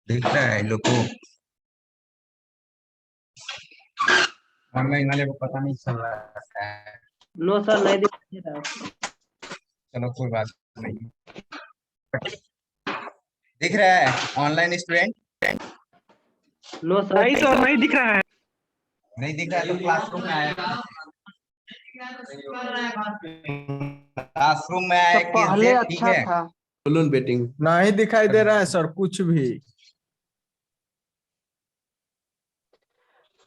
दिख रहा है लोग को? ऑनलाइन वाले को पता नहीं चल रहा है। नो सर, नहीं दिख रहा। चलो कोई बात नहीं। दिख रहा है ऑनलाइन स्टूडेंट? नो सर, नहीं सर, नहीं दिख रहा है। नहीं दिख रहा है तो क्लासरूम में आया। क्लासरूम में आया तो पहले किससे? ठीक अच्छा है, था। बलून बेटिंग नहीं दिखाई दे रहा है सर कुछ भी।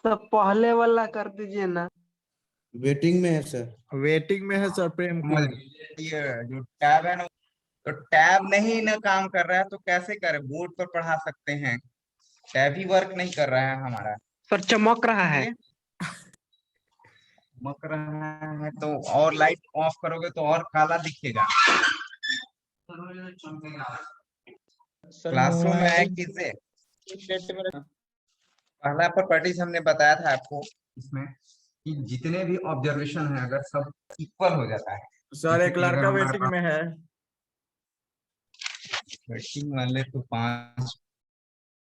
तो पहले वाला कर दीजिए ना। वेटिंग में है सर। वेटिंग में है सर प्रेम समझ कुमार। गए। ये जो टैब है ना, तो टैब नहीं ना काम कर रहा है तो कैसे करें? बोर्ड पर पढ़ा सकते हैं, टैब ही वर्क नहीं कर रहा है हमारा। सर चमक रहा है। चमक रहा है तो और लाइट ऑफ करोगे तो और काला दिखेगा। क्लासरूम में है किससे? पहला प्रॉपर्टीज हमने बताया था आपको इसमें कि जितने भी ऑब्जर्वेशन है अगर सब इक्वल हो जाता है। सर जैसे एक कि अगर लड़का हमारे वेटिंग में है। वेटिंग वाले तो 5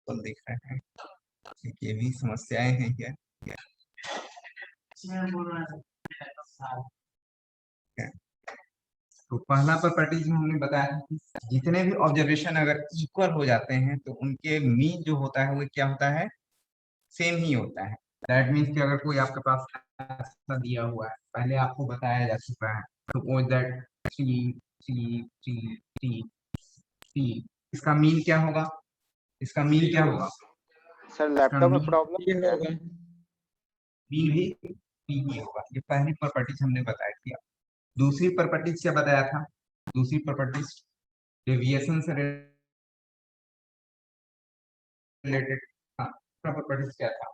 दिख रहे हैं। ये भी समस्याएं हैं क्या? तो पहला प्रॉपर्टीज में हमने बताया था कि जितने भी ऑब्जर्वेशन अगर इक्वल हो जाते हैं तो उनके मीन जो होता है वो क्या होता है? सेम ही होता है। दैट मीन्स कि अगर कोई आपके पास ऐसा दिया हुआ है, पहले आपको बताया जा चुका है, suppose that T T T T T, इसका मीन क्या होगा? इसका मीन क्या होगा? सर लैपटॉप में प्रॉब्लम ये है। होगा। मीन भी टी ही होगा। ये पहली प्रॉपर्टीज हमने बताया थी। दूसरी प्रॉपर्टीज क्या बताया था? दूसरी प्रॉपर्टीज डेविएशन से रिलेटेड। हाँ, प्रॉपर्टीज क्या था?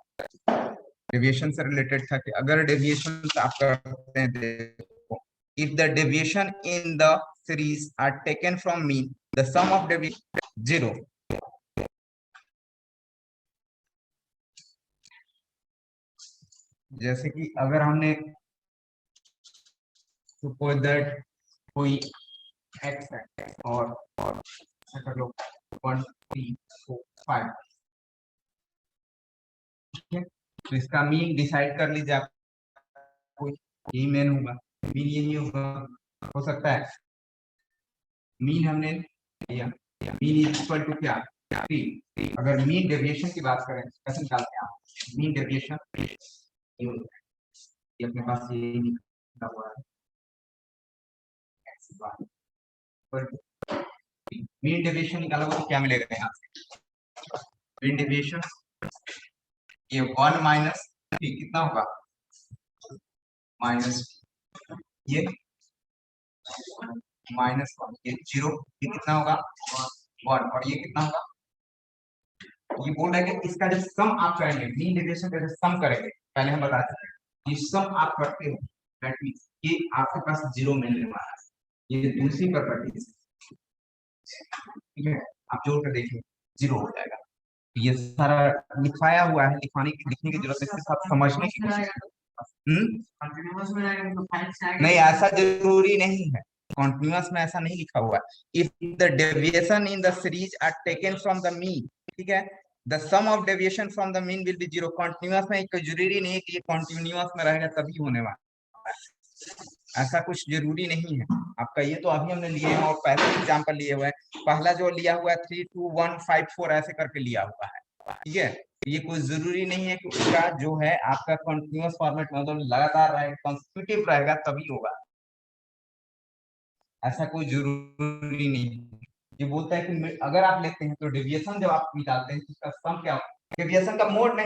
डेविएशन से रिलेटेड था कि अगर डेविएशन आप करते हैं, देखो, if the deviation in the series are taken from mean the sum of deviation 0। जैसे कि अगर हमने सपोज दैट कोई एक्स है और ऐसा कर लो 1 3 4 5, ठीक है, तो इसका मीन डिसाइड कर लीजिए आप। कोई यही मेन होगा, मीन यही होगा। हो सकता है मीन हमने लिया, मीन इक्वल टू क्या? 3। अगर मीन डेविएशन की बात करें कैसे निकालते हैं आप? मीन डेविएशन ये होता है, ये अपने पास ये लिखा हुआ है, मीन डेविएशन निकालोगे तो क्या मिलेगा यहाँ से? मीन डेविएशन ये 1 माइनस कितना होगा? माइनस ये -1, ये 0, ये कितना होगा? 1, और ये कितना होगा? ये बोल रहा है कि इसका जब सम आप करेंगे, मीन डेविएशन का जब सम करेंगे, पहले हम बता सकते हैं ये सम आप करते हो, दैट मींस ये आपके पास 0 मिलने वाला है। ये दूसरी प्रॉपर्टी है, ठीक है, आप जोड़ कर देखिए 0 हो जाएगा। ये सारा लिखवाया हुआ है, लिखने की जरूरत है, सिर्फ आप समझने की कोशिश करो। नहीं, ऐसा जरूरी नहीं है, कॉन्टिन्यूअस में ऐसा नहीं लिखा हुआ है। If the deviation in the series are taken from the mean, ठीक है, the sum of deviation from the mean will be 0। Continuous में एक जरूरी नहीं है कि ये कॉन्टिन्यूअस में रहेगा तभी होने वाला है, ऐसा कुछ जरूरी नहीं है आपका। ये तो अभी हमने लिए हैं और पहले एग्जाम्पल लिए हुए हैं। पहला जो लिया हुआ है 3 2 1 5 4 ऐसे करके लिया हुआ है, ठीक है। ये कोई जरूरी नहीं है कि उसका जो है आपका कंटिन्यूअस फॉर्मेट मतलब लगातार रहेगा, कंसेक्यूटिव रहेगा तभी होगा, ऐसा कोई जरूरी नहीं है। ये बोलता है कि अगर आप लेते हैं तो डेविएशन जब आप निकालते हैं इसका सम क्या होगा? डेविएशन का मोड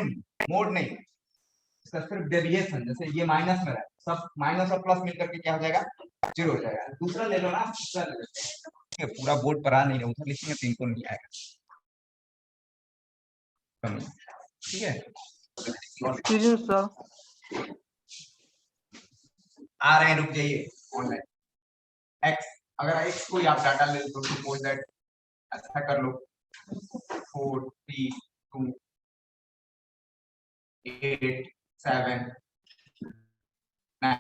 नहीं, इसका सिर्फ डेविएशन। जैसे ये माइनस में है, सब माइनस और प्लस मिलकर के क्या हो जाएगा? 0 हो जाएगा। दूसरा ले लो ना, दूसरा ले लेते हैं, ठीक है, पूरा बोर्ड पर आ नहीं रहा, उधर लिखेंगे तो इनको नहीं आएगा, ठीक है। Experience sir. आ रहे हैं, रुक जाइए ऑनलाइन। एक्स, अगर एक्स को आप डाटा ले तो सपोज दैट ऐसा कर लो 4 3 2 8 7 9,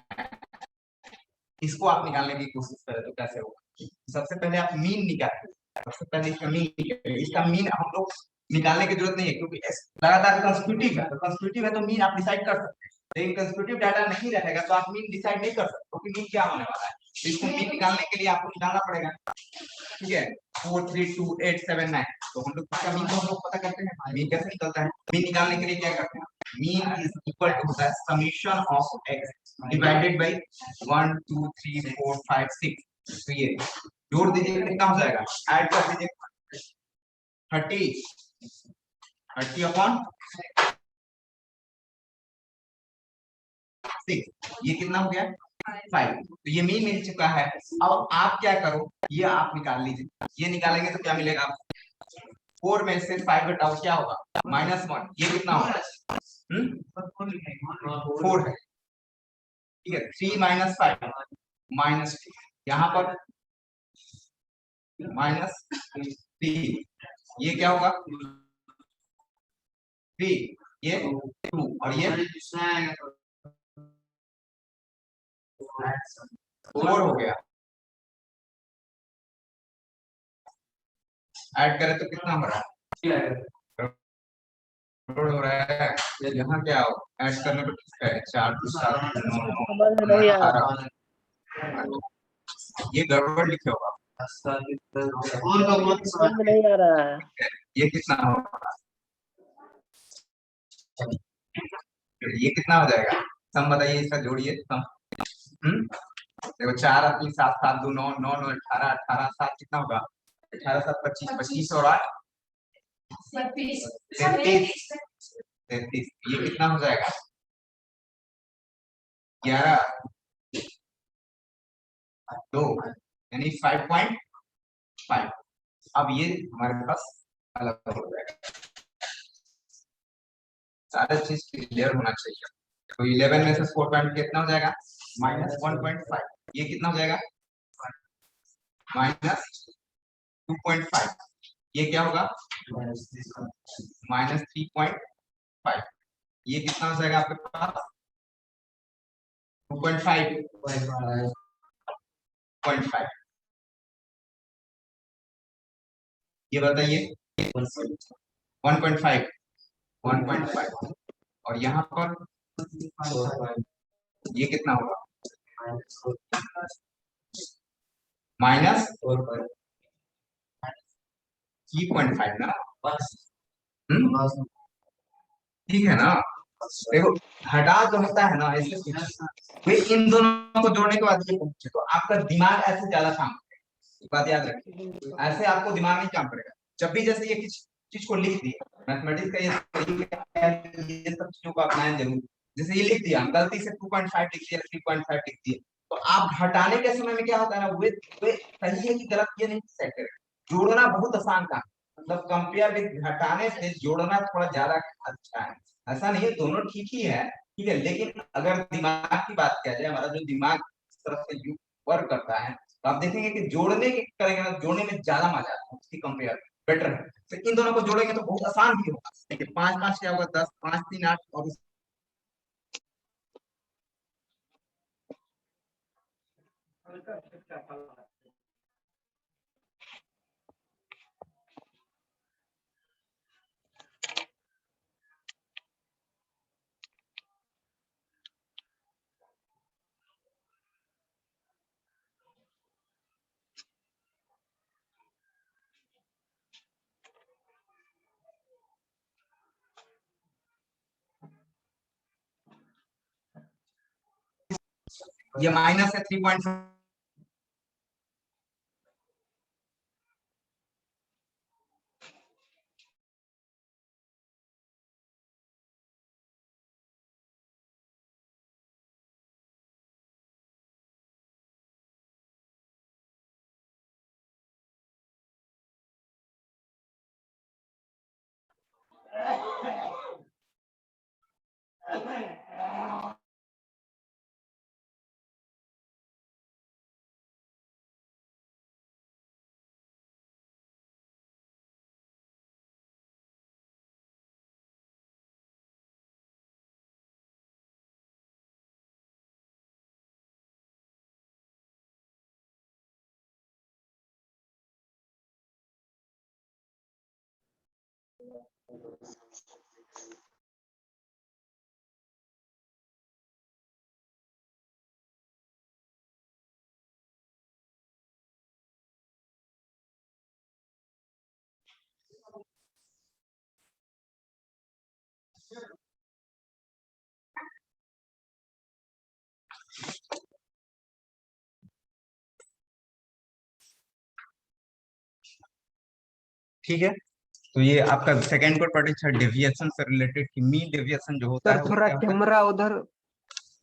इसको आप निकालने की कोशिश करें तो कैसे होगा। सबसे पहले आप मीन निकालें, सबसे पहले इसका मीन निकालें। इसका मीन हम लोग निकालने की जरूरत नहीं है क्योंकि लगातार कंस्टिट्यूटिव है, तो कंस्टिट्यूटिव है तो मीन आप डिसाइड कर सकते हैं। लेकिन कंस्टिट्यूटिव डाटा नहीं रहेगा तो आप मीन डिसाइड नहीं कर सकते क्योंकि मीन क्या होने वाला है। तो इसको मीन निकालने के लिए आपको निकालना पड़ेगा, ठीक है। 4 3 2 8 7 9, तो हम लोग इसका मीन तो हम लोग पता करते हैं, मीन कैसे निकलता है। मीन निकालने के लिए क्या करते हैं, मीन इज इक्वल टू होता है summation of x divided by 1 2 3 4 5 6। तो ये जोड़ दीजिए कितना हो जाएगा, ऐड कर दीजिए 30 30 अपॉन 6, ये कितना हो गया 5। तो ये मीन मिल चुका है। अब आप क्या करो, ये आप निकाल लीजिए। ये निकालेंगे तो क्या मिलेगा आपको, 4 में से 5 घटाओ क्या होगा -1, ये कितना होगा 4 है, ठीक है। 3 - 5 -2, यहाँ पर -3, ये क्या होगा 3, ये 2 और ये 4 हो गया। ऐड करें तो कितना हो रहा है, हो रहा है। यहाँ क्या हो, ऐड करने पर कितना है 4 2 7 9 समझ नहीं आ रहा। 18, ये गड़बड़ लिखे होगा, समझ नहीं आ रहा है। ये कितना होगा, ये कितना हो जाएगा, सम बताइए इसका, जोड़िए सम। देखो 4 अपनी 7 7 2 9 9 9 18 18 7 कितना होगा 18 7 25 25 और 8 33 33, ये कितना हो जाएगा 11 2, यानी 5.5। अब ये हमारे पास अलग हो जाएगा, सारा चीज क्लियर होना चाहिए। तो 11 में से 4 पॉइंट कितना हो जाएगा -1.5, ये कितना हो जाएगा -2.5, ये क्या होगा -3.5, ये कितना हो जाएगा आपके पास 2.5, ये बताइए 1.5 1.5, और यहाँ पर ये कितना होगा -3.5 ना, ठीक है ना। देखो हटा जो होता है ना ऐसे, वे इन दोनों को जोड़ने के बाद ये पूछे तो आपका दिमाग ऐसे ज्यादा काम करेगा, बात याद रखिए, ऐसे आपको दिमाग नहीं काम करेगा। जब भी जैसे ये किसी चीज को लिख दिया, मैथमेटिक्स का ये सब चीजों को अपनाएं जरूर। जैसे ये लिख दिया गलती से 2.5 लिख दिया 3.5 लिख दिया, तो आप हटाने के समय में क्या होता है ना, वे सही है कि गलत ये नहीं सेट करें। जोड़ना बहुत आसान काम, मतलब कंपेयर विद घटाने से जोड़ना थोड़ा ज्यादा अच्छा है। ऐसा नहीं है, दोनों ठीक ही है, ठीक है। लेकिन अगर दिमाग की बात किया जाए, हमारा जो दिमाग इस तरह से वर्क करता है, तो आप देखेंगे कि जोड़ने के करेंगे ना, जोड़ने में ज्यादा मजा आता है उसकी कंपेयर बेटर है। तो इन दोनों को जोड़ेंगे तो बहुत आसान भी होगा। देखिए 5 5 क्या होगा 10, 5 3 8, और ये माइनस है 3.5, ठीक है, तो ये आपका सेकंड प्रॉपर्टी था डेविएशन से रिलेटेड कि मीन डेविएशन जो होता है सर वो थोड़ा क्या होता है। कैमरा उधर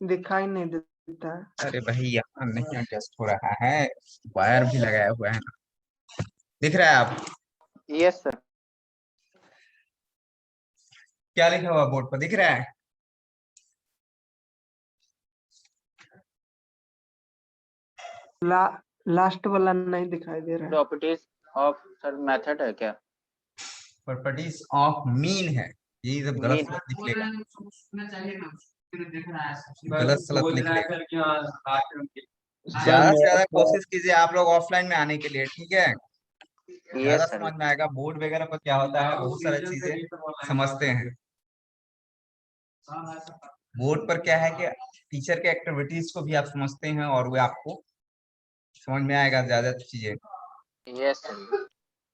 दिखाई नहीं देता है। अरे भाई यहाँ नहीं एडजस्ट हो रहा है, वायर भी लगाया हुआ है ना, दिख रहा है आप यस सर। क्या लिखा हुआ बोर्ड पर दिख रहा है। लास्ट वाला नहीं दिखाई दे रहा है। प्रॉपर्टीज ऑफ सर मेथड है क्या? प्रॉपर्टीज ऑफ मीन है, ये सब गलत Mean। सलत निकलेगा, गलत सलत निकलेगा। ज्यादा से ज्यादा कोशिश कीजिए आप लोग ऑफलाइन में आने के लिए, ठीक है, ज्यादा यस समझ सर। में आएगा। बोर्ड वगैरह पर क्या होता है, बहुत सारी चीजें समझते हैं। बोर्ड पर क्या है कि टीचर के एक्टिविटीज को भी आप समझते हैं और वे आपको समझ में आएगा ज्यादा चीजें। Yes sir.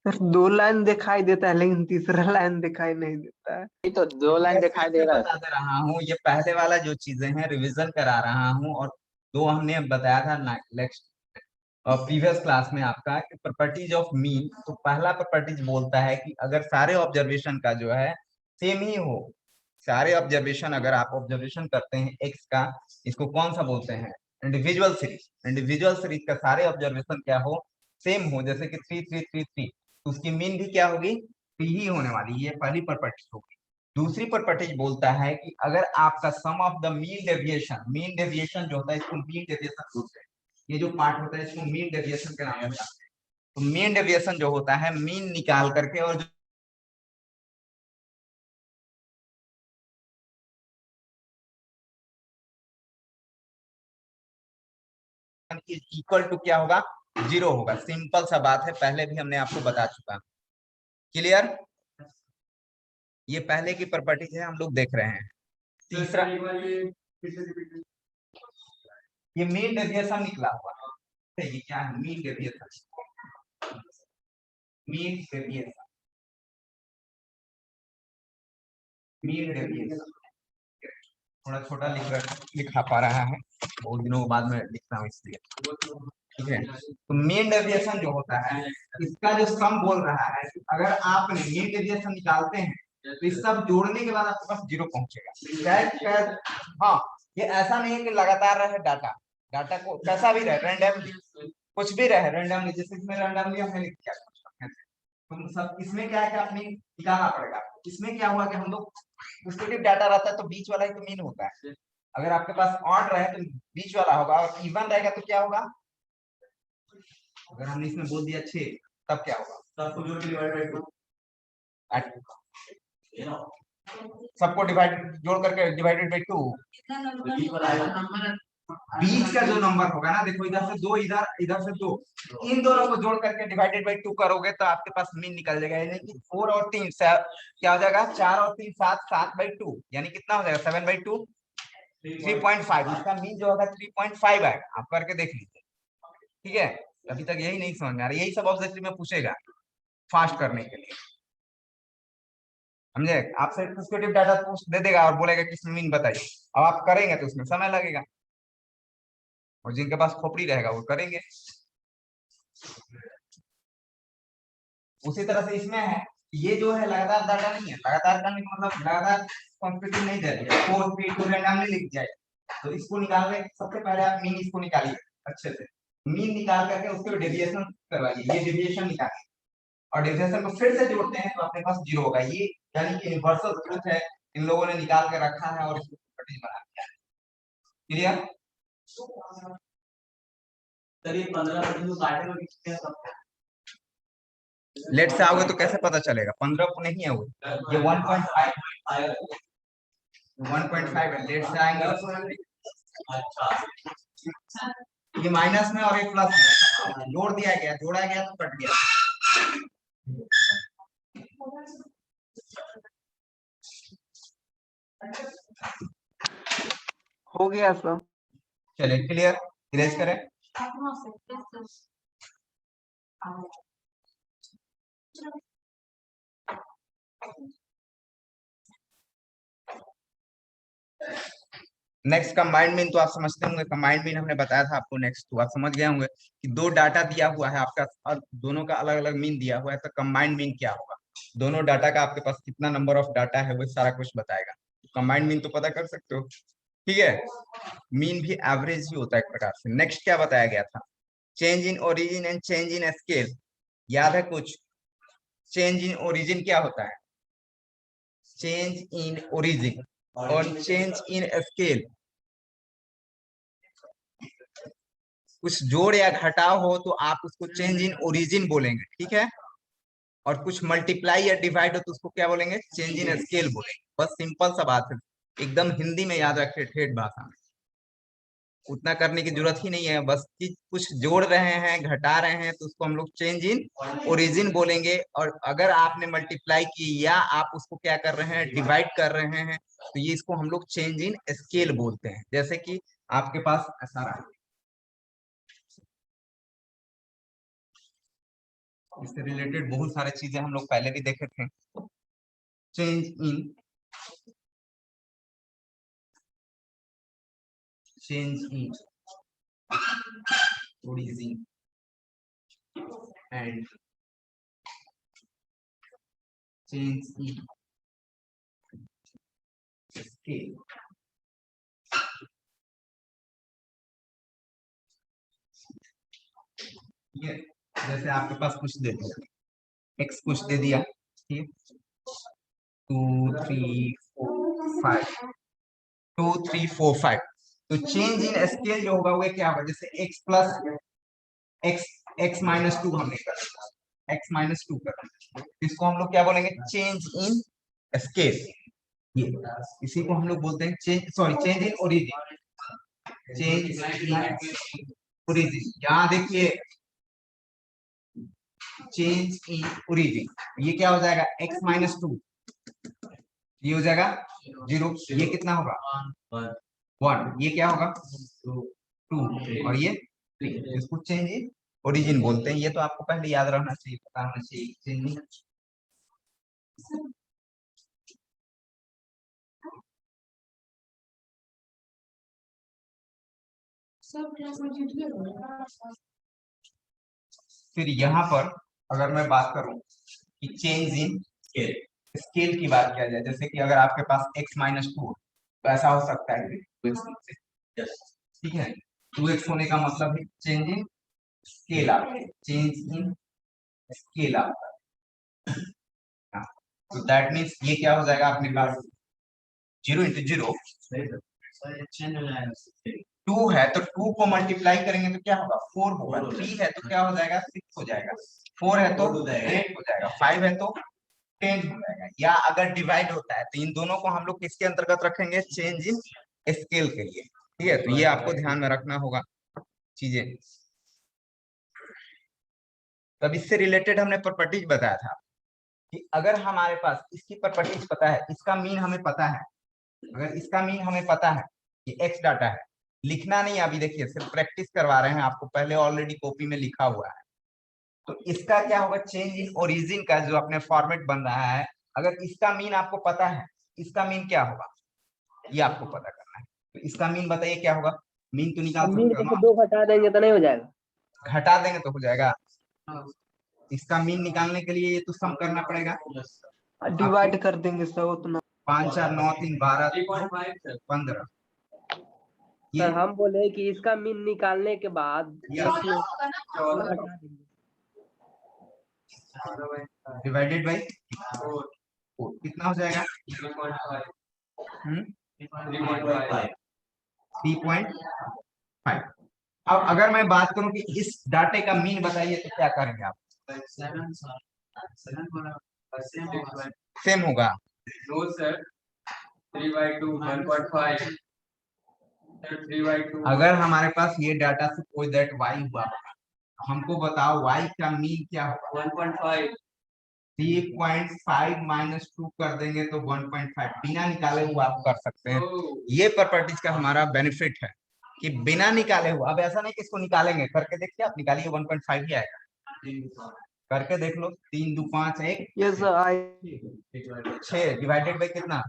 सर 2 लाइन दिखाई देता है लेकिन तीसरा लाइन दिखाई नहीं देता है। ये तो 2 लाइन दिखाई दे रहा है बता सर। दे रहा हूँ, ये पहले वाला जो चीजें हैं रिवीजन करा रहा हूँ, और दो हमने बताया था नेक्स्ट और प्रीवियस क्लास में आपका कि प्रॉपर्टीज ऑफ मीन। तो पहला प्रॉपर्टीज बोलता है कि अगर सारे ऑब्जर्वेशन का जो है सेम ही हो, सारे ऑब्जर्वेशन अगर आप ऑब्जर्वेशन करते हैं एक्स का, इसको कौन सा बोलते हैं, इंडिविजुअल सीरीज। इंडिविजुअल सीरीज का सारे ऑब्जर्वेशन क्या हो, सेम हो, जैसे कि 3 3 3 3, तो उसकी मीन भी क्या होगी, 3 ही होने वाली, ये पहली प्रॉपर्टी होगी। दूसरी प्रॉपर्टी बोलता है कि अगर आपका सम ऑफ द मीन डेविएशन जो होता है, इसको मीन डेविएशन बोलते हैं, ये जो पार्ट होता है इसको मीन डेविएशन के नाम से जानते हैं। तो मीन डेविएशन जो होता है मीन निकाल करके और जो इक्वल टू क्या होगा, 0 होगा। सिंपल सा बात है, पहले भी हमने आपको बता चुका। क्लियर, ये पहले की प्रॉपर्टीज है, हम लोग देख रहे हैं। तीसरा ये मीन डेविएशन निकला हुआ है, ये क्या है, mean deviation, mean deviation, mean deviation थोड़ा छोटा लिखा पा रहा है, बहुत दिनों बाद में लिखता हूँ इसलिए, ठीक है। तो मीन डेविएशन जो होता है, इसका जो सम बोल रहा है कि अगर आप मीन डेविएशन निकालते हैं तो इस सब जोड़ने के बाद आपके पास 0 पहुंचेगा। हाँ, ये ऐसा नहीं है कि लगातार रहे डाटा, डाटा को कैसा भी रहे, रैंडमली कुछ भी रहे, रैंडमली, जैसे इसमें रैंडमली हमने लिख दिया, तो सब इसमें क्या है कि आपने निकालना पड़ेगा। इसमें क्या हुआ कि हम लोग डिस्क्रिप्टिव डाटा रहता है तो बीच वाला ही तो मीन होता है। अगर आपके पास ऑड रहे तो बीच वाला होगा, और इवन रहेगा तो क्या होगा, अगर हमने इसमें बोल दिया 6 तब क्या होगा, सबको जोड़ के डिवाइड बाय 2, सबको जोड़ करके डिवाइडेड बाय 2, बीच का जो नंबर होगा ना, देखो इधर से 2, इधर से 2, इन दोनों को जोड़ करके डिवाइडेड बाय 2 करोगे तो आपके पास मीन निकल जाएगा। यानी कि 4 और 3 क्या हो जाएगा, 4 और 3 7, 7/2, यानी कितना हो जाएगा 7/2, 3.5। इसका मीन जो होगा 3.5 है, आप करके देख लीजिए, ठीक है। अभी तक यही नहीं समझ में आ रहा, यही सब ऑब्जेक्टिव में पूछेगा फास्ट करने के लिए, समझे। आपसे डिस्क्रिप्टिव डाटा पूछ दे देगा और बोलेगा कि मीन बताइए, अब आप करेंगे तो उसमें समय लगेगा, और जिनके पास खोपड़ी रहेगा वो करेंगे। उसी तरह से इसमें है, ये जो है लगातार डाटा नहीं है, लगातार करने का मतलब लगातार कॉम्पिटिटिव नहीं दे रही है, 4 3 2 रैंडमली लिख जाए। तो इसको निकालने सबसे पहले आप मीन इसको निकालिए अच्छे से, मीन निकाल करके उसके डेविएशन करवाइए, ये डेविएशन निकालिए और डेविएशन को फिर से जोड़ते हैं तो अपने पास 0 होगा। ये यानी कि यूनिवर्सल ट्रुथ है, इन लोगों ने निकाल के रखा है और प्रॉपर्टीज बना दिया। क्लियर? लेट से आओगे तो कैसे पता चलेगा? 15 को नहीं है वो, ये 1.5 है। लेट से आएंगे ये माइनस में और एक प्लस में जोड़ दिया गया, जोड़ा गया तो कट गया। हो गया सब। चलिए क्लियर, इरेज करें। नेक्स्ट कंबाइंड मीन तो आप समझते होंगे, कंबाइंड मीन हमने बताया था आपको। नेक्स्ट तो आप समझ गए होंगे कि दो डाटा दिया हुआ है आपका और दोनों का अलग अलग मीन दिया हुआ है, तो कंबाइंड मीन क्या होगा? दोनों डाटा का आपके पास कितना नंबर ऑफ डाटा है वो सारा कुछ बताएगा। कंबाइंड मीन तो पता कर सकते हो, ठीक है। मीन भी एवरेज ही होता है एक प्रकार से। नेक्स्ट क्या बताया गया था? Change in origin and change in scale. याद है कुछ? चेंज इन ओरिजिन क्या होता है? चेंज इन ओरिजिन और चेंज इन स्केल, कुछ जोड़ या घटाव हो तो आप उसको चेंज इन ओरिजिन बोलेंगे, ठीक है। और कुछ मल्टीप्लाई या डिवाइड हो तो उसको क्या बोलेंगे? चेंज इन स्केल बोलेंगे। बस सिंपल सा बात है, एकदम हिंदी में याद रखे, ठेठ भाषा में। उतना करने की जरूरत ही नहीं है। बस कि कुछ जोड़ रहे हैं, घटा रहे हैं तो उसको हम लोग चेंज इन ओरिजिन बोलेंगे। और अगर आपने मल्टीप्लाई की या आप उसको क्या कर रहे हैं? डिवाइड कर रहे हैं, तो ये इसको हम लोग चेंज इन स्केल बोलते हैं। जैसे कि आपके पास ऐसा रहा, इससे रिलेटेड बहुत सारे चीजें हम लोग पहले भी देखे थे। Change in origin and change in scale. ये जैसे आपके पास कुछ दे दिया, एक्स कुछ दे दिया, ठीक है। 2 3 4 5, 2 3 4 5। तो चेंज इन स्केल जो होगा वो क्या होगा? जैसे x प्लस x माइनस 2 हमने कर दिया, x माइनस 2 कर दिया, इसको हम लोग क्या बोलेंगे? Change in scale. ये इसी को हम लोग बोलते हैं change in origin. Change in origin, यहाँ देखिए चेंज इन ओरिजिन, ये क्या हो जाएगा? x माइनस 2, ये हो जाएगा 0, ये कितना होगा? 1, ये क्या होगा? 2 और ये 3। इसको चेंज इन ओरिजिन बोलते हैं। ये तो आपको पहले याद रहना चाहिए, पता होना चाहिए। चेंज फिर यहाँ पर अगर मैं बात करूं कि चेंज इन स्केल, स्केल की बात किया जाए, जैसे कि अगर आपके पास x माइनस 2 तो ऐसा हो सकता है, ठीक है। 2x होने का मतलब है चेंज इन स्केल आपके, चेंज इन स्केल आपका। तो दैट मीन्स ये क्या हो जाएगा आपके पास? 0 × 0 2 है तो 2 को मल्टीप्लाई करेंगे तो क्या होगा? 4 होगा। 3 है तो क्या हो जाएगा? 6 हो जाएगा। 4 है तो 8 हो जाएगा। 5 है तो 10 हो जाएगा। या अगर डिवाइड होता है तो इन दोनों को हम लोग किसके अंतर्गत रखेंगे? चेंज इन स्केल के लिए, ठीक है। तो ये आपको ध्यान में रखना होगा चीजें। तब इससे रिलेटेड हमने प्रॉपर्टीज बताया था कि अगर हमारे पास इसकी प्रॉपर्टीज पता है, इसका मीन हमें पता है, अगर इसका मीन हमें पता है कि x डाटा है, लिखना नहीं अभी, देखिए सिर्फ प्रैक्टिस करवा रहे हैं आपको, पहले ऑलरेडी कॉपी में लिखा हुआ है। तो इसका क्या होगा? चेंज इन ओरिजिन का जो अपने फॉर्मेट बन रहा है, अगर इसका मीन आपको पता है, इसका मीन क्या होगा ये आपको पता करना है। तो इसका मीन बताइए क्या होगा? मीन तो निकाल मीन सकते हो को ना, 2 घटा देंगे तो नहीं हो जाएगा? घटा देंगे तो हो जाएगा। इसका मीन निकालने के लिए ये तो सम करना पड़ेगा, डिवाइड कर देंगे सब उतना। 5 4 9 3 12 15। सर हम बोले कि इसका मीन निकालने के बाद इसमें 2 घटा देंगे। डिवाइडेड बाय 4 कितना हो जाएगा? 3.5। अब अगर मैं बात करूं कि इस डाटे का मीन बताइए तो क्या करेंगे आप? सेम होगा। नो सर 3/2 1.5 सर 3/2 अगर हमारे पास ये डाटा से कोई दैट वाई हुआ, हमको बताओ वाई का मीन क्या होगा? 1.5 3.5 माइनस 2 कर देंगे तो 1.5 बिना निकाले हुआ आप कर सकते हैं। ये प्रॉपर्टीज का हमारा बेनिफिट है कि बिना निकाले हुआ। अब ऐसा नहीं कि इसको निकालेंगे, करके देखिए आप, निकालिए 1.5 ही आएगा। करके देख लो, 3 2 5 1 यस आई 6 डिवाइडेड बाई कितना?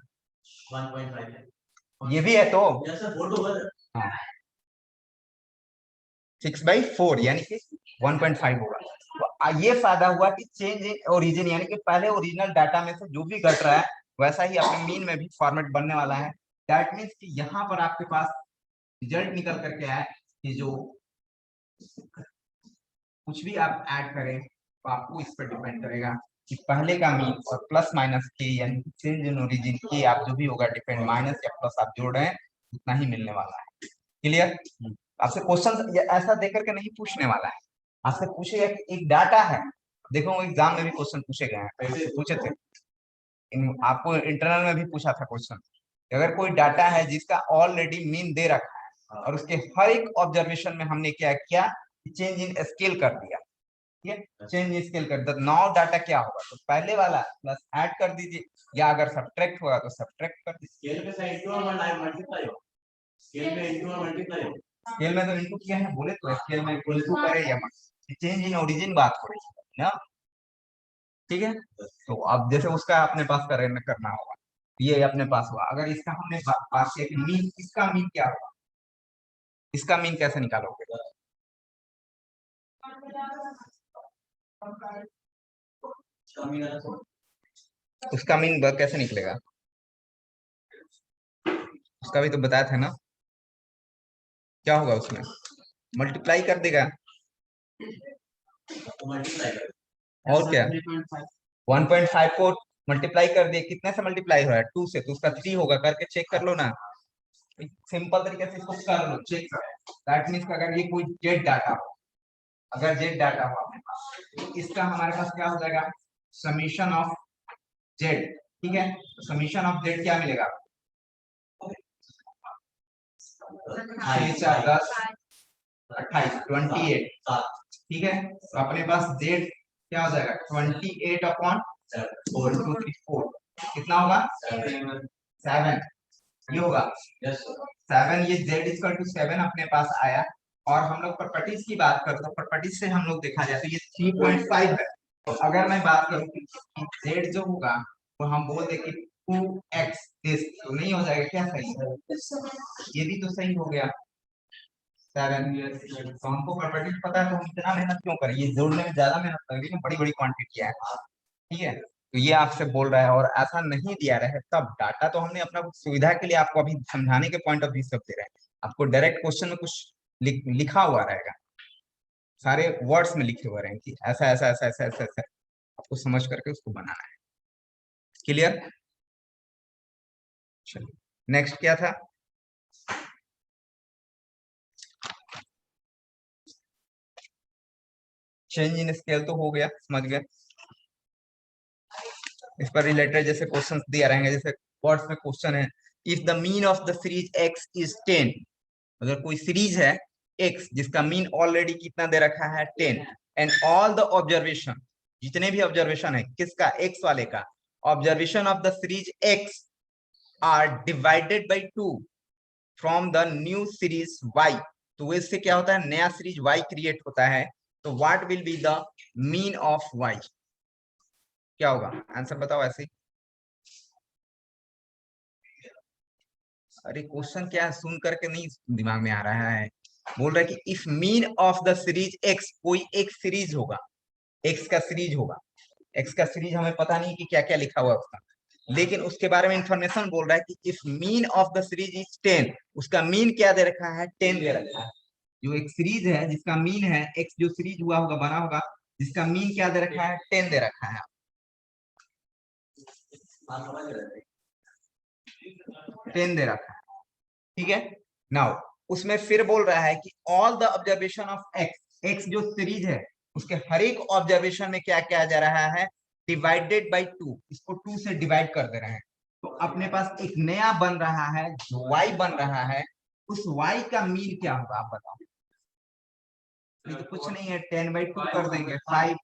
1.5 ये भी है तो हाँ 6/4 यानी कि 1.5 होगा। तो ये फायदा हुआ कि चेंज इन ओरिजिन, यानी कि पहले ओरिजिनल डाटा में से जो भी घट रहा है वैसा ही अपने मीन में भी फॉर्मेट बनने वाला है। दैट मीन्स कि यहाँ पर आपके पास रिजल्ट निकल करके आए कि जो कुछ भी आप ऐड करें तो आपको इस पर डिपेंड करेगा कि पहले का मीन और प्लस माइनस के यानी चेंज इन ओरिजिन के आप जो भी होगा डिपेंड माइनस या प्लस आप जोड़ रहे हैं उतना ही मिलने वाला है। क्लियर? आपसे क्वेश्चन ऐसा देख करके नहीं पूछने वाला है, आपसे पूछेगा कि एक डाटा है। देखो एग्जाम में भी क्वेश्चन पूछे गए हैं, पहले पूछे थे, आपको इंटरनल में भी पूछा था क्वेश्चन। अगर कोई डाटा है जिसका ऑलरेडी मीन दे रखा है और उसके हर एक ऑब्जर्वेशन में हमने क्या किया, चेंज इन स्केल कर दिया, ठीक है, चेंज इन स्केल कर दिया, नाउ डाटा क्या होगा? तो पहले वाला प्लस ऐड कर दीजिए, या अगर सब्ट्रैक्ट होगा तो सब्ट्रैक्ट कर दीजिए। स्केल में तो इनटू किया है, बोले तो स्केल में इनटू करे या चेंज इन ओरिजिन बात हो रही है ना, ठीक है। तो अब जैसे उसका अपने पास करना होगा, ये अपने पास हुआ। अगर इसका हमने बात किया कि मीन, इसका मीन क्या होगा, इसका मीन कैसे निकालोगे? उसका मीन कैसे निकलेगा? उसका भी तो बताया था ना, क्या होगा उसमें? मल्टीप्लाई कर देगा और क्या, 1.5 को मल्टीप्लाई कर दिए, कितने से मल्टीप्लाई हो रहा है? 2 से, तो उसका 3 होगा, करके चेक कर लो ना, सिंपल तरीके से इसको कर लो, चेक करो। दैट मीन्स अगर ये कोई जेड डाटा हो, अगर जेड डाटा हो अपने पास, तो इसका हमारे पास क्या हो जाएगा? समीशन ऑफ जेड, ठीक है। समीशन ऑफ जेड क्या मिलेगा? 6 4 10 28 28, ठीक है। तो अपने पास जेड क्या हो जाएगा? 28/4 2 3 4 कितना होगा? 7 ये होगा 7। ये z इक्वल टू 7 अपने पास आया। और हम लोग प्रॉपर्टीज की बात करते हैं, प्रॉपर्टीज से हम लोग देखा जाए तो ये 3.5 है। तो अगर मैं बात करूं कि z जो होगा वो हम बोल दे कि 2x, तो नहीं हो जाएगा क्या? सही, ये भी तो सही हो गया 7। तो हमको प्रॉपर्टीज पता है, तो हम इतना मेहनत क्यों करें? ये जोड़ने में ज्यादा मेहनत लगेगी ना, बड़ी बड़ी क्वांटिटी है, ठीक है। तो ये आपसे बोल रहा है और ऐसा नहीं दिया रहे तब डाटा तो हमने अपना सुविधा के लिए आपको अभी समझाने के पॉइंट ऑफ व्यू सब दे रहे हैं। आपको डायरेक्ट क्वेश्चन में कुछ लिखा हुआ रहेगा, सारे वर्ड्स में लिखे हुए रहेंगे कि ऐसा ऐसा ऐसा ऐसा ऐसा ऐसा, आपको समझ करके उसको बनाना है। क्लियर? चलिए नेक्स्ट क्या था? चेंज इन स्केल तो हो गया, समझ गए। इस पर रिलेटेड जैसे क्वेश्चंस दिए रहेंगे, जैसे वर्ड्स में क्वेश्चन है, if the mean of the series x is 10, अगर कोई सीरीज है x जिसका मीन ऑलरेडी कितना दे रखा है 10, एंड ऑल द ऑब्जर्वेशन, जितने भी ऑब्जर्वेशन है किसका? x वाले का, observation of the series x are divided by 2 from the new series y, तो इससे क्या होता है? नया सीरीज y क्रिएट होता है। तो what will be the mean of y? क्या होगा? आंसर बताओ ऐसे ही। अरे क्वेश्चन क्या है, सुन करके नहीं दिमाग में आ रहा है। बोल रहा है कि if mean of the series x, कोई एक सीरीज होगा, x का सीरीज होगा, x का सीरीज हमें पता नहीं कि क्या क्या लिखा हुआ है उसका, लेकिन उसके बारे में इंफॉर्मेशन बोल रहा है कि if mean of the series is 10, उसका मीन क्या दे रखा है? 10 दे रखा है। जो एक सीरीज है जिसका मीन है x, जो सीरीज हुआ होगा, बना होगा, जिसका मीन क्या दे रखा है? 10 दे रखा है। 10 दे रखा है, ठीक है। नाउ उसमें फिर बोल रहा है कि all the observation of x, x जो सीरीज है उसके हर एक ऑब्जर्वेशन में क्या किया जा रहा है, डिवाइडेड बाई 2, इसको 2 से डिवाइड कर दे रहे हैं। तो अपने पास एक नया बन रहा है जो y बन रहा है, उस y का मीन क्या होगा आप बताओ। ये तो कुछ नहीं है, 10/2 कर देंगे 5।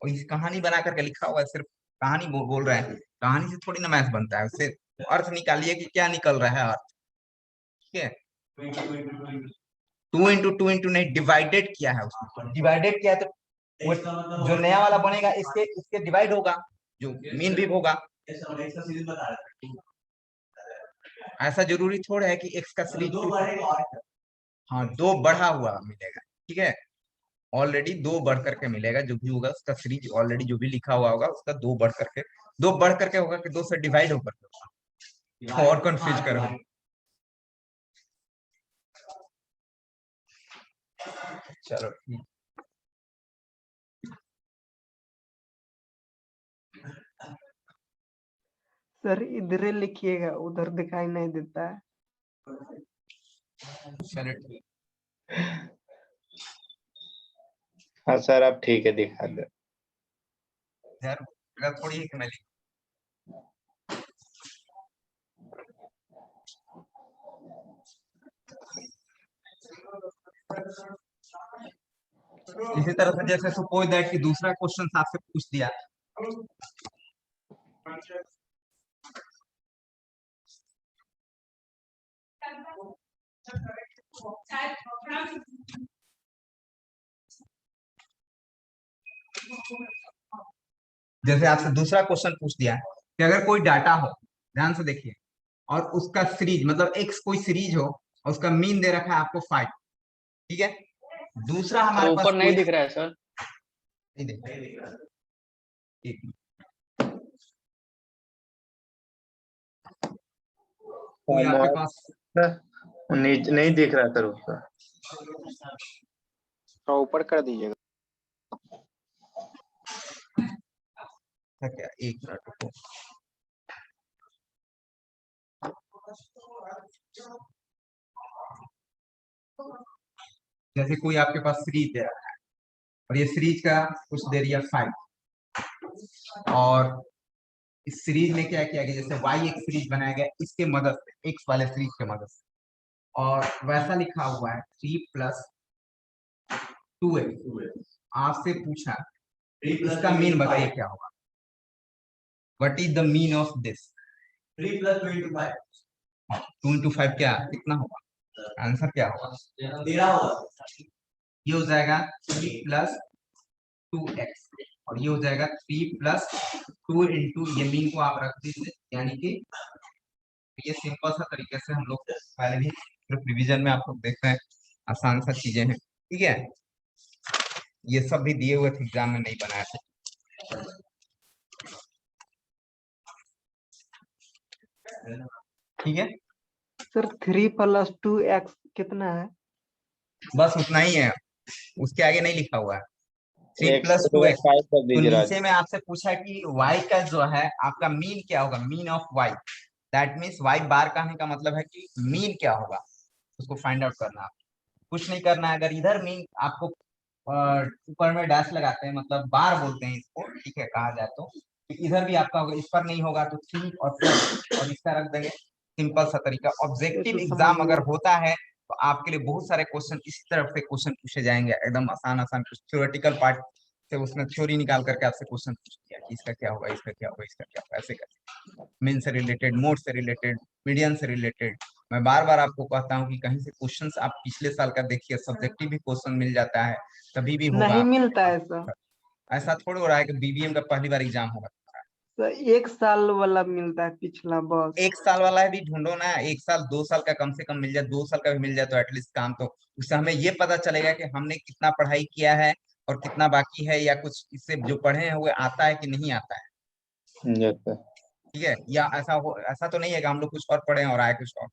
और इस कहानी बना करके लिखा हुआ है, सिर्फ कहानी बोल रहे हैं, कहानी से थोड़ी ना मैथ बनता है, उससे अर्थ निकालिए कि क्या निकल रहा है अर्थ, ठीक है। 2 into 2 नहीं, डिवाइडेड किया है उसमें, डिवाइडेड किया है तो वो जो नया वाला बनेगा इसके इसके डिवाइड होगा, जो मीन भी होगा। ऐसा जरूरी थोड़ा है कि एक्स का सीरीज, हाँ 2 बढ़ा हुआ मिलेगा, ठीक है। ऑलरेडी 2 बढ़ करके मिलेगा, जो भी होगा उसका सीरीज ऑलरेडी जो भी लिखा हुआ होगा उसका 2 बढ़ करके होगा कि 2 से डिवाइड होकर के होगा, और कंफ्यूज करो। चलो ठीक, सर इधर लिखिएगा, उधर दिखाई नहीं देता है। चलो ठीक। हाँ सर अब ठीक है दिखा दे। यार थोड़ी है कि मैं इसी तरह से जैसे सपोज दैट कि दूसरा क्वेश्चन आपसे पूछ दिया, जैसे आपसे दूसरा क्वेश्चन पूछ दिया कि अगर कोई डाटा हो, ध्यान से देखिए, और उसका सीरीज मतलब एक्स कोई सीरीज हो और उसका मीन दे रखा है आपको 5, ठीक है। दूसरा हमारे पास ऊपर नहीं कोई दिख रहा है सर। नहीं दिख रहा है। एक मिनट। कोई आपके पास नहीं दिख रहा सर ऊपर, तो ऊपर कर दीजिएगा। क्या, एक मिनट रुको। जैसे कोई आपके पास सीरीज दे रहा है और ये सीरीज का कुछ दे दिया 5, और इस सीरीज में क्या किया गया, जैसे y एक सीरीज बनाया गया इसके मदद से, x वाले सीरीज के मदद से, और वैसा लिखा हुआ है 3 + 2x। आपसे पूछा इसका मीन बताइए क्या होगा, what is the mean of this. 3 + 2 × 5, 2 × 5 क्या कितना होगा, आंसर क्या होगा, 13 होगा। ये हो जाएगा 3 + 2x, और ये हो जाएगा 3 + 2 × ये मीन को आप रख दीजिए, यानी कि ये सिंपल सा तरीके से हम लोग पहले भी सिर्फ रिवीजन में आप लोग देख रहे हैं, आसान सा चीजें हैं, ठीक है। ये सब भी दिए हुए थे, एग्जाम में नहीं बनाया था, ठीक है। सर 3 + 2x कितना है? बस उतना ही है, उसके आगे नहीं लिखा हुआ है। 3 + 2x। 5 कर तो दीजिए राज। नीचे में आपसे पूछा कि y का जो है आपका मीन क्या होगा, mean of y, that means y बार कहने का मतलब है कि मीन क्या होगा, उसको फाइंड आउट करना। कुछ नहीं करना है, अगर इधर मीन आपको ऊपर में डैश लगाते हैं, मतलब बार बोलते हैं इसको, ठीक है, कहा जाए तो इधर भी आपका होगा, इस पर नहीं होगा तो 3 और 4 और इसका रख देंगे। सिंपल सा तरीका। ऑब्जेक्टिव ये तो समझ एग्जाम में अगर होता है तो आपके लिए बहुत सारे क्वेश्चन इस तरफ से क्वेश्चन पूछे जाएंगे, एकदम आसान आसान, कुछ थ्योरेटिकल पार्ट से उसने थ्योरी निकाल करके आपसे क्वेश्चन पूछ दिया कि इसका क्या होगा, इसका क्या होगा, इसका क्या होगा, ऐसे करके मीन से रिलेटेड, मोड से रिलेटेड, मीडियन से रिलेटेड। मैं बार बार आपको कहता हूँ कि कहीं से क्वेश्चंस आप पिछले साल का देखिए, सब्जेक्टिव भी क्वेश्चन मिल जाता है, तभी भी होगा। नहीं मिलता है सर। ऐसा थोड़ी हो रहा है कि बीबीएम का पहली बार एग्जाम होगा। सर 1 साल वाला मिलता है पिछला बस। 1 साल वाला भी ढूंढो ना, 1 साल 2 साल का कम से कम मिल जाए, 2 साल का भी मिल जाए तो एटलीस्ट काम तो, उससे हमें ये पता चलेगा कि हमने कितना पढ़ाई किया है और कितना बाकी है, या कुछ इससे जो पढ़े हैं वो आता है कि नहीं आता है, ठीक है। या ऐसा तो नहीं है कि हम लोग कुछ और पढ़े हैं और आए कुछ और,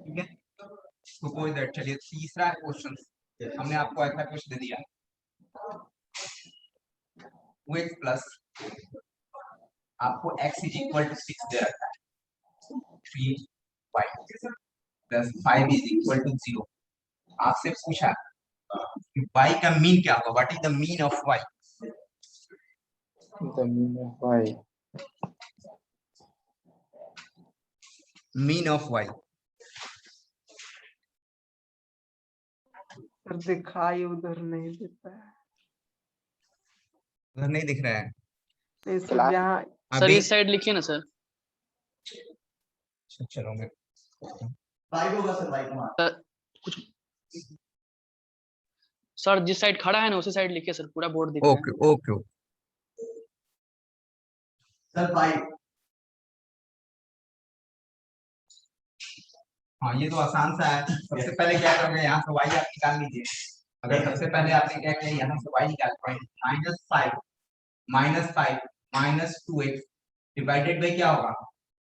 ठीक है। तो कोई दैट, चलिए तीसरा क्वेश्चन हमने आपको ऐसा कुछ दे दिया, 2x + आपको x इज इक्वल टू 6 दे रखा है, 3y plus 5 is equal to 0। आपसे पूछा कि y का मीन क्या होगा, what is the mean of y। The mean of y. Mean of y sir दिखाई उधर नहीं देता है। उधर नहीं दिख रहा है नहीं सर क्लास- यहाँ सर अभी। इस साइड लिखिए ना सर। चलो मैं सर जिस साइड खड़ा है ना उसी साइड लिखिए सर, पूरा बोर्ड दिख रहा है। ओके ओके हाँ ये तो आसान सा है। सबसे पहले क्या करेंगे, यहाँ से y आप निकाल लीजिए। अगर सबसे पहले आपने क्या किया, यहाँ से y निकाल पाएंगे, -5 माइनस 2x डिवाइडेड बाई क्या होगा,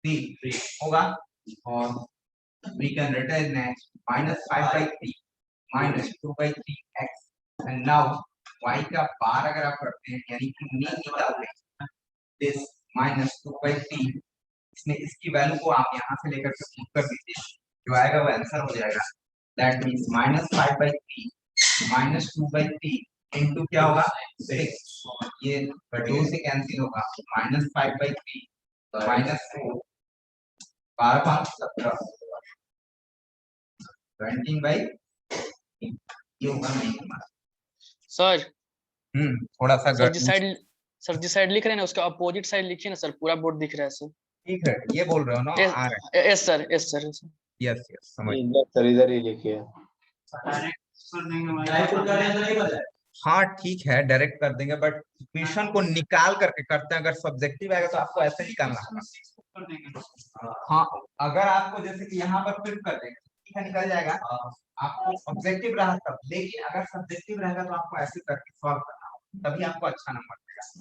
3 होगा, और we can written as -5/3 -2/3x and now y का बार अगर आप करते हैं यानी कि मीन निकालते हैं, this -2/3 इसमें इसकी वैल्यू को आप यहाँ से लेकर के पुट कर दीजिए, जो आएगा वो आंसर हो जाएगा। दैट मींस -5/3 -2/3 इनटू क्या होगा 6, ये 2 से कैंसिल होगा, -5/3 -4 12 17 20/3 ये होगा नहीं हमारा। सर थोड़ा सा सर जिस साइड लिख रहे हैं ना उसके अपोजिट साइड लिखिए ना सर, पूरा बोर्ड दिख रहा है सर। ठीक है, ये बोल रहे हो ना, आ रहा है। Yes sir yes sir. Yes समझ। सर इधर ही लिखिए। हाँ ठीक है, डायरेक्ट कर देंगे, बट इक्वेशन को निकाल करके करते हैं। अगर सब्जेक्टिव आएगा तो आपको ऐसे निकालना होगा। हाँ अगर आपको जैसे कि यहाँ पर फ्लिप कर देंगे, ठीक है, निकल जाएगा। आपको ऑब्जेक्टिव रहा तब, लेकिन अगर सब्जेक्टिव रहेगा तो आपको ऐसे करके सॉल्व करना होगा, तभी आपको अच्छा नंबर मिलेगा।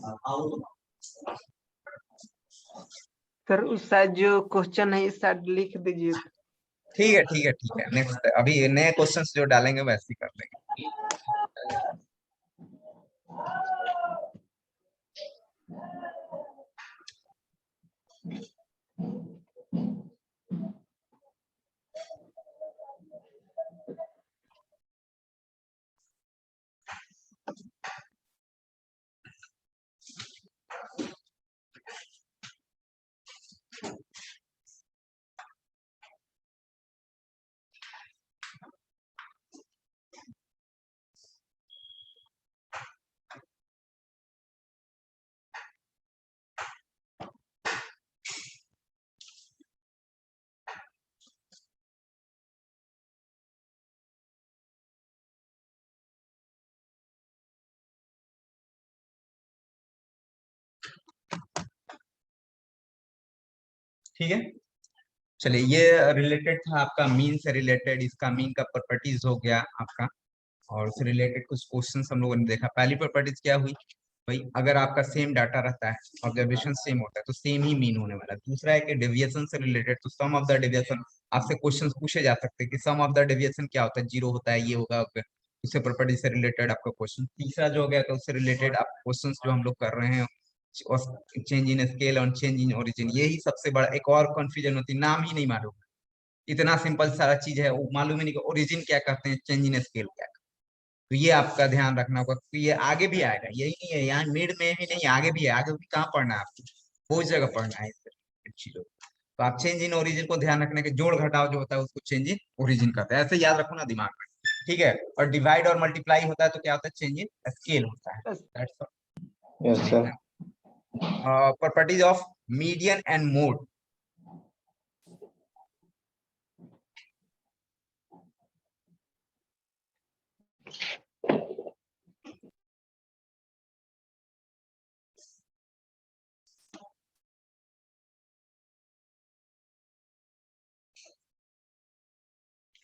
सर उस साइड जो क्वेश्चन है इस साइड लिख दीजिए। ठीक है ठीक है ठीक है, नेक्स्ट अभी नए क्वेश्चंस जो डालेंगे वैसे ही कर लेंगे। ठीक है, चलिए ये रिलेटेड था आपका मीन से रिलेटेड, इसका मीन का प्रॉपर्टीज हो गया आपका, और उससे रिलेटेड कुछ क्वेश्चंस हम लोगों ने देखा। पहली प्रॉपर्टीज क्या हुई भाई, अगर आपका सेम डाटा रहता है, ऑब्जर्वेशन सेम होता है तो सेम ही मीन होने वाला है। दूसरा है कि डेविएशन से रिलेटेड, तो सम ऑफ द डेविएशन आपसे क्वेश्चंस पूछे जा सकते हैं कि सम ऑफ द डेविएशन क्या होता है, 0 होता है, ये होगा, उससे प्रॉपर्टी से रिलेटेड आपका क्वेश्चन। तीसरा जो हो गया तो उससे रिलेटेड आप क्वेश्चंस जो हम लोग कर रहे हैं, चेंज इन स्केल और चेंज इन ओरिजिन, यही सबसे बड़ा एक और कंफ्यूजन होती है, नाम ही नहीं मालूम, इतना सिंपल सारा चीज है, वो मालूम ही नहीं कि ओरिजिन क्या कहते हैं, चेंज इन स्केल क्या। तो ये आपका ध्यान रखना होगा, क्योंकि ये आगे भी आएगा, यही नहीं है यहाँ मिड में ही नहीं, आगे भी है, आगे भी कहाँ पढ़ना है आपको, बहुत जगह पढ़ना है चीजों। तो आप चेंज इन ओरिजिन को ध्यान रखने के, जोड़ घटाव जो होता है उसको चेंज इन ओरिजिन कहते हैं, ऐसे याद रखो ना दिमाग में, ठीक है। और डिवाइड और मल्टीप्लाई होता है तो क्या होता है, चेंज इन स्केल होता है। Yes sir. Properties of median and mode.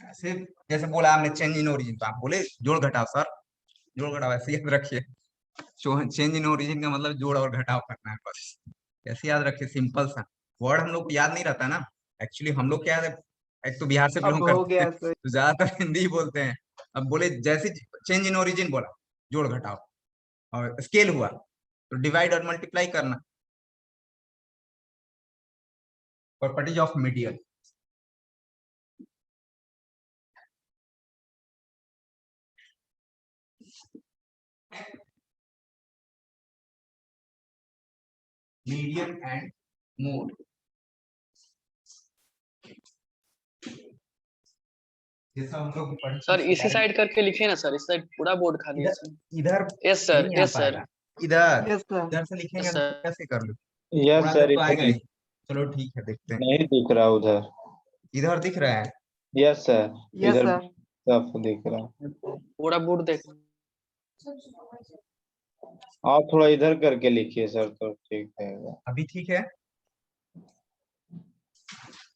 सिर्फ जैसे बोला आपने चेंज इन ओरिजिन, तो आप बोले जोड़ घटाव सर, जोड़ घटाव ऐसे याद रखिए, चेंज इन ओरिजिन का मतलब जोड़ और घटाव करना है बस, ऐसे याद रखिए, सिंपल सा वर्ड, हम लोग को याद नहीं रहता ना एक्चुअली। हम लोग क्या है, एक तो बिहार से बिलोंग अब हो करते गया हैं सर। तो ज्यादातर हिंदी ही बोलते हैं। अब बोले जैसे चेंज इन ओरिजिन बोला, जोड़ घटाव, और स्केल हुआ तो डिवाइड और मल्टीप्लाई करना, properties of median. Median and mode. जैसा हम लोग पढ़ सर इसी साइड करके लिखिए ना सर, इस साइड पूरा बोर्ड खाली है सर। इधर यस सर, नहीं आ यस सर, पाएगा। इधर यस सर। इधर से लिखेंगे यस तो सर। कैसे कर लो? यस थोड़ा सर, तो आएगा ही। चलो ठीक है, देखते हैं। नहीं दिख रहा उधर। इधर दिख रहा है? यस सर, यस इधर सर। साफ दिख रहा है। पूरा बोर्ड देख। आप थोड़ा इधर करके लिखिए सर तो ठीक रहेगा। अभी ठीक है।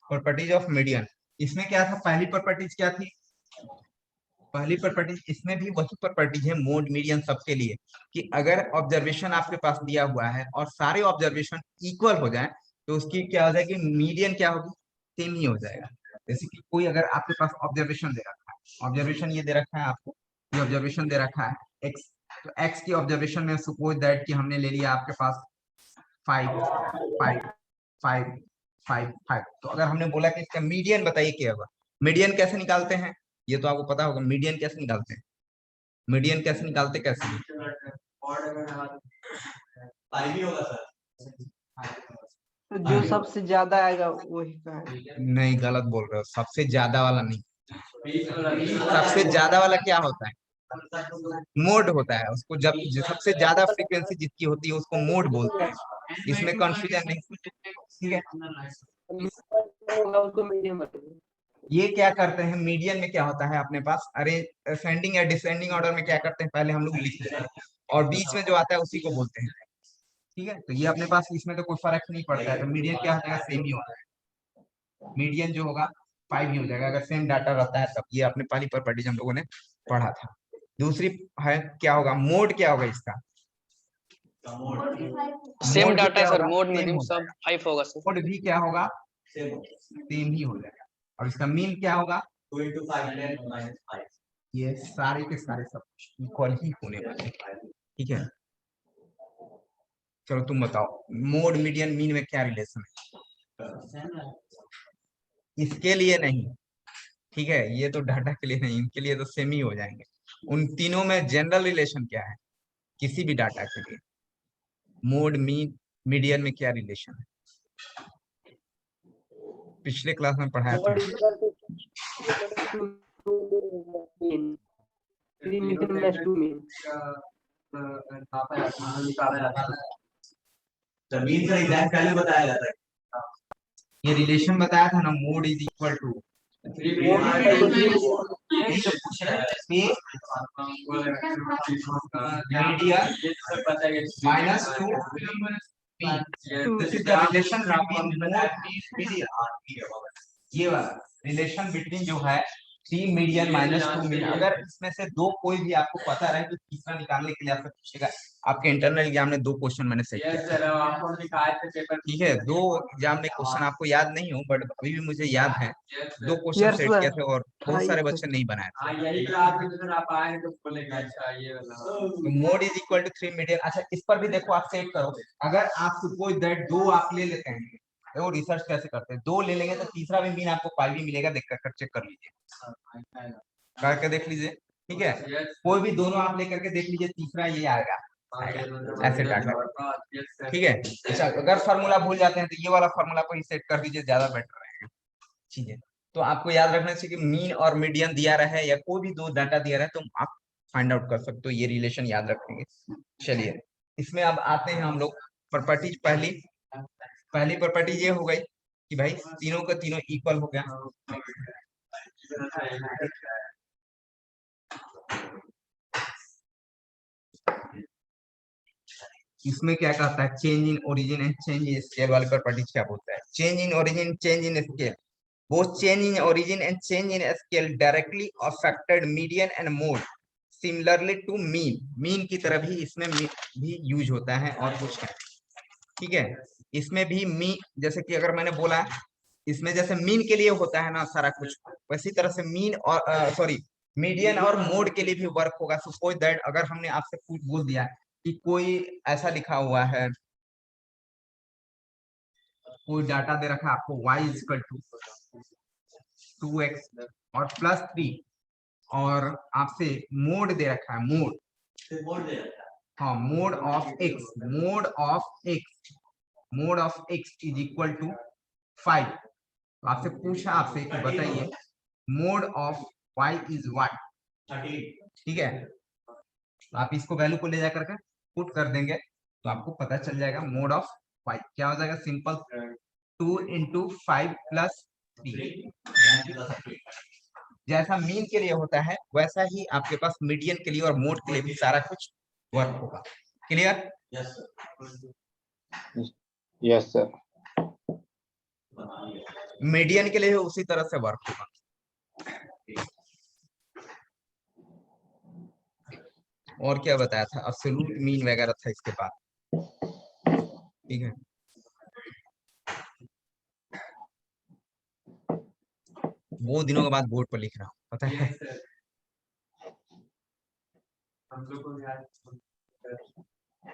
प्रॉपर्टीज ऑफ मीडियन, इसमें क्या था? पहली प्रॉपर्टीज क्या थी? पहली प्रॉपर्टीज, इसमें भी वही प्रॉपर्टीज है मोड मीडियन सबके लिए, कि अगर ऑब्जर्वेशन आपके पास दिया हुआ है और सारे ऑब्जर्वेशन इक्वल हो जाए तो उसकी क्या हो जाएगी? मीडियन क्या होगी? सेम ही हो जाएगा। जैसे कि कोई अगर आपके पास ऑब्जर्वेशन दे रखा है, ऑब्जर्वेशन ये दे रखा है आपको, ये ऑब्जर्वेशन दे रखा है एक्स, तो एक्स की ऑब्जर्वेशन में सपोज दैट कि हमने ले लिया आपके पास 5 5 5 5 5, तो अगर हमने बोला कि इसका मीडियन बताइए क्या होगा? मीडियन कैसे निकालते हैं? ये तो आपको पता होगा। मीडियन कैसे निकालते हैं? मीडियन कैसे निकालते? कैसे? तो जो सबसे ज्यादा आएगा वही का है। नहीं, गलत बोल रहे हो। सबसे ज्यादा वाला नहीं, सबसे ज्यादा वाला क्या होता है? मोड होता है। उसको जब जो सबसे ज्यादा फ्रीक्वेंसी जिसकी होती है उसको मोड बोलते हैं। इसमें कंफ्यूजन नहीं, ठीक है? होगा उसको मीडियम बताइए। ये क्या करते हैं मीडियन में? क्या होता है अपने पास? अरे असेंडिंग या डिसेंडिंग ऑर्डर में क्या करते हैं? पहले हम लोग लिखते हैं और बीच में जो आता है उसी को बोलते हैं, ठीक है? तो ये अपने पास इसमें तो कोई फर्क नहीं पड़ता है। तो मीडियन क्या होता है? सेम ही होता है। मीडियन जो होगा 5 ही हो जाएगा अगर सेम डाटा रहता है तब। ये अपने पहली प्रॉपर्टीज हम लोगों ने पढ़ा था। दूसरी है क्या होगा? मोड क्या होगा इसका? सेम मोड भी डाटा क्या सर, होगा? मोड सेम मीडियम हो सब 5 होगा सर। मोड भी क्या होगा? सेम ही हो जाएगा। और इसका मीन क्या होगा? ये सारे के सारे सब इक्वल ही होने वाले हैं, ठीक है? चलो तुम बताओ, मोड मीडियन मीन में क्या रिलेशन है? इसके लिए नहीं, ठीक है? ये तो डाटा के लिए नहीं, इनके लिए तो सेम ही हो जाएंगे। उन तीनों में जनरल रिलेशन क्या है किसी भी डाटा के लिए? मोड मीन मीडियन में क्या रिलेशन है? पिछले क्लास में पढ़ाया था। जमीन का एग्जाम पहले बताया जाता है। ये रिलेशन बताया था ना, mode is equal to median minus 2 this is the relation between mode median. ये वाला रिलेशन बिटवीन जो है 3 मीडियन माइनस 2 मीडियन। अगर इसमें से दो कोई भी आपको पता रहे तो तीसरा निकालने के लिए आपसे पूछेगा। आपके इंटरनल एग्जाम में 2 क्वेश्चन मैंने सेट किया, ठीक है? 2 एग्जाम में क्वेश्चन आपको याद नहीं हो, बट अभी भी मुझे याद है। 2 क्वेश्चन Yes, सेट sir. किए थे और बहुत हाँ, सारे ये बच्चे नहीं बनाए थे। यही क्लास में सर आप आए तो बोलेगा अच्छा ये वाला। तो mode is equal to 3 median. अच्छा, इस पर भी देखो, आप सेट करो। अगर आप सपोज दैट 2 आप ले लेते हैं, वो रिसर्च कैसे करते हैं, 2 ले लेंगे तो तीसरा भी मीन आपको 5 भी मिलेगा। देख कर चेक कर लीजिए, करके देख लीजिए, ठीक है? कोई भी दोनों आप लेकर के देख लीजिए, तीसरा ये आएगा ऐसे डाटा, ठीक है? अच्छा, अगर फार्मूला भूल जाते हैं तो ये वाला फार्मूला को ही सेट कर दीजिए, ज्यादा बेटर रहेगा, ठीक है? तो आपको याद रखना चाहिए कि मीन और मीडियन दिया रहे या कोई भी 2 डाटा दिया रहे तो आप फाइंड आउट कर सकते हो, ये रिलेशन याद रखेंगे। चलिए, इसमें अब आते हैं हम लोग प्रॉपर्टीज। पहली प्रॉपर्टी ये हो गई कि भाई तीनों का तीनों इक्वल हो गया। इसमें क्या कहता है? Change in origin and change in scale वाली प्रॉपर्टीज क्या बोलता है? Change in origin, change in scale. Both change in origin and change in scale directly affected median and mode similarly to mean. Mean की तरह भी इसमें भी use होता है और कुछ है, ठीक है? इसमें भी मीन, जैसे कि अगर मैंने बोला इसमें जैसे मीन के लिए होता है ना सारा कुछ, वैसी तरह से मीन और सॉरी मीडियन और मोड के लिए भी वर्क होगा। सपोज दैट अगर हमने आपसे कुछ बोल दिया कि कोई ऐसा लिखा हुआ है कोई डाटा दे रखा है आपको y इक्वल टू 2x और +3 और आपसे मोड दे रखा है मोड, हाँ mode of x is equal to 5। तो आपसे पूछा आपसे कि बताइए mode of y is what, ठीक है। तो आप इसको वैल्यू को ले जा करके पुट कर देंगे तो आपको पता चल जाएगा मोड ऑफ y क्या हो जाएगा, सिंपल 2 × 5 + 3। जैसा मीन के लिए होता है वैसा ही आपके पास मीडियन के लिए और मोड के लिए भी सारा कुछ वर्क होगा। क्लियर? Yes sir. मीडियन के लिए उसी तरह से वर्क होगा। और क्या बताया था, एब्सोल्यूट मीन वगैरह था इसके बाद, ठीक है। वो दिनों के बाद बोर्ड पर लिख रहा हूँ, पता है। हम लोग को याद